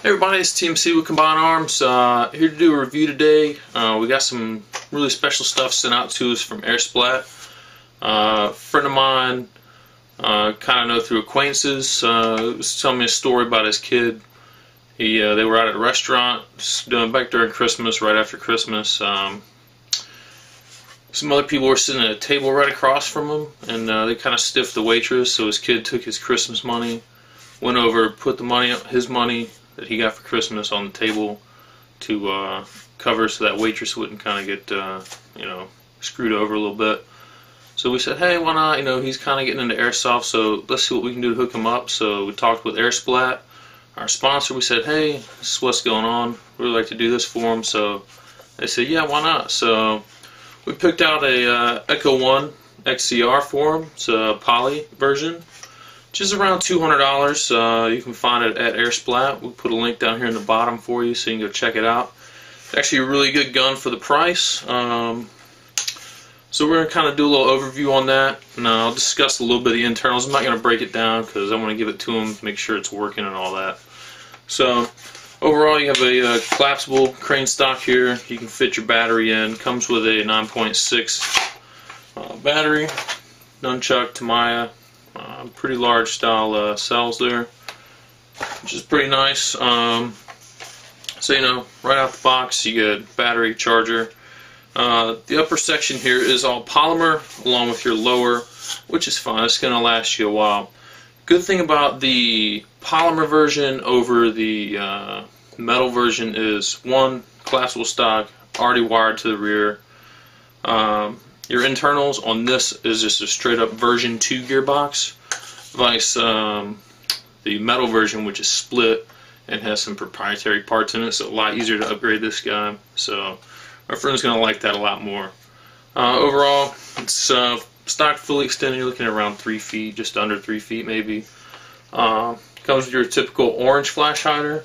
Hey everybody, it's TMC with Combined Arms. Here to do a review today. We got some really special stuff sent out to us from Airsplat. A friend of mine, kind of know through acquaintances, was telling me a story about his kid. They were out at a restaurant, doing back during Christmas, right after Christmas. Some other people were sitting at a table right across from him, and they kind of stiffed the waitress. So his kid took his Christmas money, went over, put the money, his money that he got for Christmas, on the table to cover so that waitress wouldn't kind of get screwed over a little bit. So we said, hey, why not? He's kind of getting into airsoft, so let's see what we can do to hook him up. So we talked with Airsplat, our sponsor. We said, hey, this is what's going on. We'd like to do this for him. So they said, yeah, why not? So we picked out a Echo1 Xcr for him. It's a Poly version, which is around $200. You can find it at Airsplat. We'll put a link down here in the bottom for you so you can go check it out. It's actually a really good gun for the price. So we're going to kind of do a little overview on that, and I'll discuss a little bit of the internals. I'm not going to break it down because I want to give it to him, make sure it's working and all that. So overall, you have a collapsible crane stock here. You can fit your battery in. Comes with a 9.6 battery, nunchuck, Tamiya. Pretty large style cells there, which is pretty nice. So right out the box you get battery, charger. The upper section here is all polymer along with your lower, which is fine. It's going to last you a while. Good thing about the polymer version over the metal version is, one, collapsible stock, already wired to the rear. Your internals on this is just a straight up version 2 gearbox, vice the metal version, which is split and has some proprietary parts in it, so a lot easier to upgrade this guy. So our friend's going to like that a lot more. Overall, it's stock fully extended. You're looking at around 3 feet, just under 3 feet maybe. Comes with your typical orange flash hider.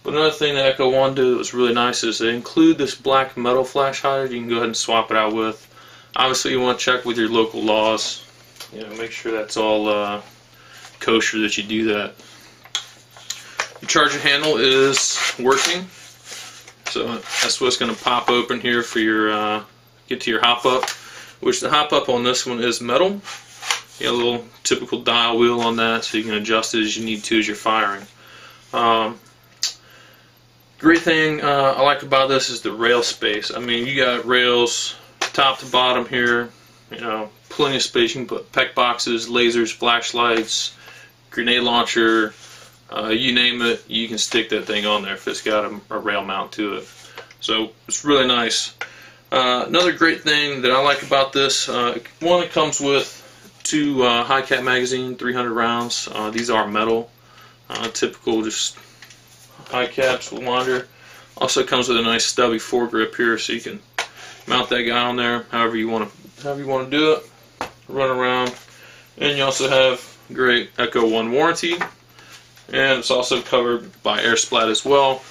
But another thing that Echo1 did that was really nice is they include this black metal flash hider you can go ahead and swap it out with. Obviously, you want to check with your local laws. Make sure that's all kosher that you do that. Your charger handle is working, so that's what's going to pop open here for your get to your hop up. Which the hop up on this one is metal. You got a little typical dial wheel on that, so you can adjust it as you need to as you're firing. Great thing I like about this is the rail space. I mean, you got rails top to bottom here, plenty of space. You can put PEC boxes, lasers, flashlights, grenade launcher, you name it, you can stick that thing on there if it's got a rail mount to it. So it's really nice. Another great thing that I like about this, one, it comes with 2 high cap magazine, 300 rounds. These are metal, typical just high caps with winder. Also comes with a nice stubby foregrip here, so you can mount that guy on there however you want to do it, run around. And you also have great Echo1 warranty, and it's also covered by Airsplat as well.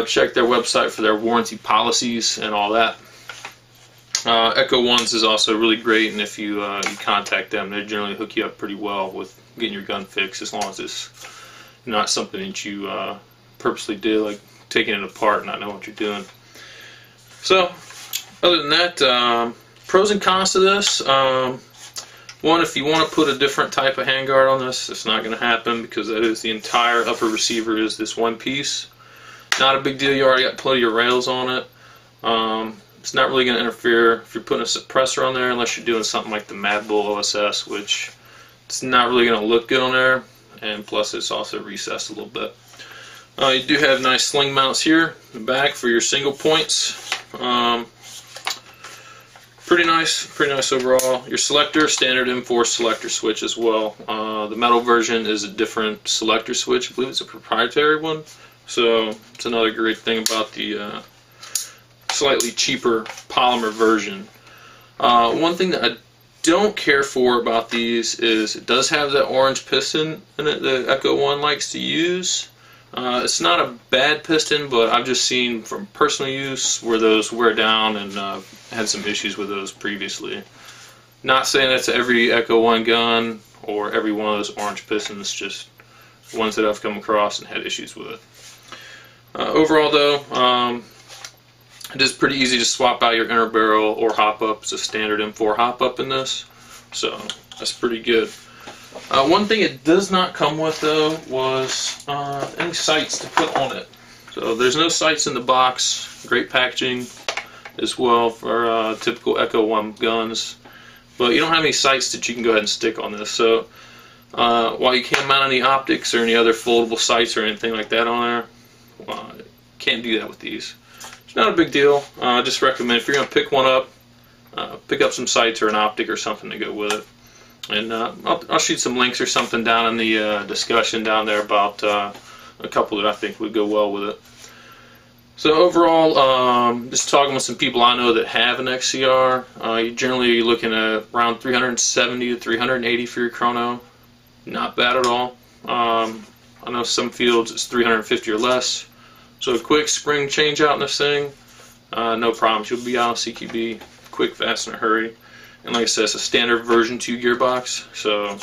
Check their website for their warranty policies and all that. Echo1's is also really great, and if you contact them, they generally hook you up pretty well with getting your gun fixed, as long as it's not something that you purposely did, like taking it apart and not knowing what you're doing. So other than that, pros and cons to this. One, if you want to put a different type of handguard on this, it's not going to happen, because that is the entire upper receiver is this one piece. Not a big deal. You already got plenty of rails on it. It's not really going to interfere if you're putting a suppressor on there, unless you're doing something like the Mad Bull OSS, which it's not really going to look good on there. And plus, it's also recessed a little bit. You do have nice sling mounts here in the back for your single points. Pretty nice overall. Your selector, standard M4 selector switch as well. The metal version is a different selector switch. I believe it's a proprietary one. So it's another great thing about the slightly cheaper polymer version. One thing that I don't care for about these is it does have that orange piston in it that Echo1 likes to use. It's not a bad piston, but I've just seen from personal use where those wear down, and had some issues with those previously. Not saying that's every Echo1 gun or every one of those orange pistons, just ones that I've come across and had issues with. Overall though, it is pretty easy to swap out your inner barrel or hop up. It's a standard M4 hop up in this, so that's pretty good. One thing it does not come with though was any sights to put on it. So there's no sights in the box. Great packaging as well for typical Echo1 guns, but you don't have any sights that you can go ahead and stick on this. So while you can't mount any optics or any other foldable sights or anything like that on there, can't do that with these. It's not a big deal. I just recommend if you're going to pick one up, pick up some sights or an optic or something to go with it. And I'll shoot some links or something down in the discussion down there about a couple that I think would go well with it. So overall, just talking with some people I know that have an XCR, you're generally looking at around 370 to 380 for your chrono. Not bad at all. I know some fields it's 350 or less. So a quick spring change out in this thing, no problems. You'll be out on CQB quick, fast, in a hurry. And like I said, it's a standard version 2 gearbox, so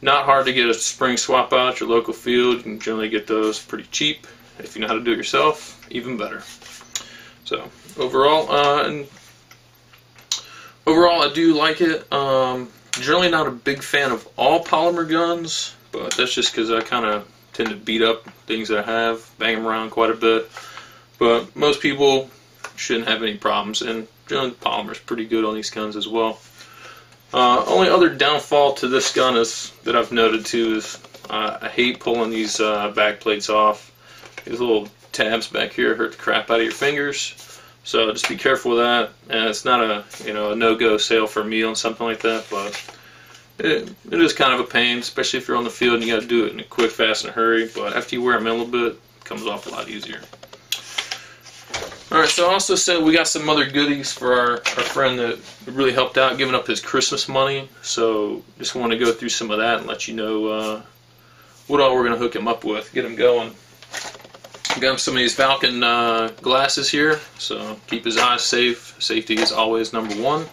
not hard to get a spring swap out at your local field. You can generally get those pretty cheap. If you know how to do it yourself, even better. So overall, I do like it. Generally not a big fan of all polymer guns, but that's just because I kind of tend to beat up things that I have, bang them around quite a bit. But most people shouldn't have any problems, and generally the polymer is pretty good on these guns as well. Only other downfall to this gun is that I've noted too is I hate pulling these back plates off. These little tabs back here hurt the crap out of your fingers, so just be careful with that. And it's not a a no-go sale for me on something like that, but it is kind of a pain, especially if you're on the field and you got to do it in a quick, fast, and a hurry. But after you wear them in a little bit, it comes off a lot easier. Alright, so I also said we got some other goodies for our friend that really helped out giving up his Christmas money. So just want to go through some of that and let you know what all we're going to hook him up with, get him going. Got him some of these Falcon glasses here, so keep his eyes safe. Safety is always number one.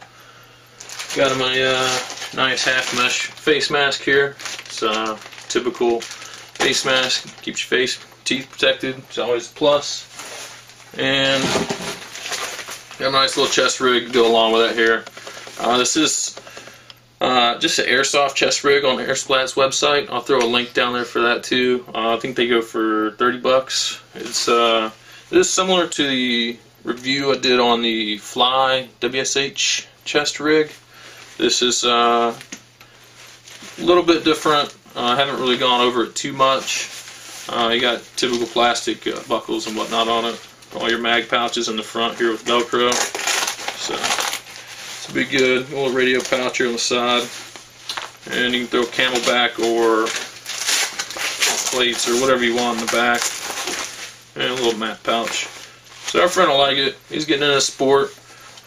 Got him a nice half mesh face mask here. It's a typical face mask, keeps your face, teeth protected. It's always a plus. And got a nice little chest rig to go along with that here. This is just an airsoft chest rig on Airsplat's website. I'll throw a link down there for that too. I think they go for 30 bucks. It is similar to the review I did on the Fly WSH chest rig. This is a little bit different. I haven't really gone over it too much. You got typical plastic buckles and whatnot on it. All your mag pouches in the front here with Velcro. So it's be good. A little radio pouch here on the side. And you can throw camelback or plates or whatever you want in the back. And a little mat pouch. So our friend will like it. He's getting into sport.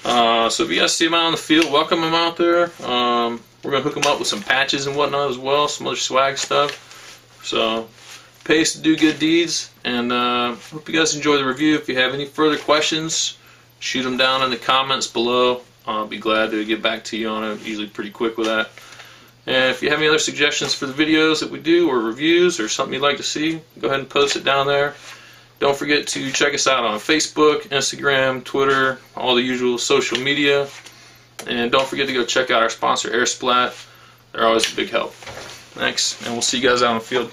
So if you guys see him out on the field, welcome him out there. We're going to hook him up with some patches and whatnot as well. Some other swag stuff. So pays to do good deeds, and hope you guys enjoy the review. If you have any further questions, shoot them down in the comments below. I'll be glad to get back to you on it, usually pretty quick with that. And if you have any other suggestions for the videos that we do, or reviews, or something you'd like to see, go ahead and post it down there. Don't forget to check us out on Facebook, Instagram, Twitter, all the usual social media. And don't forget to go check out our sponsor, Airsplat. They're always a big help. Thanks, and we'll see you guys out on the field.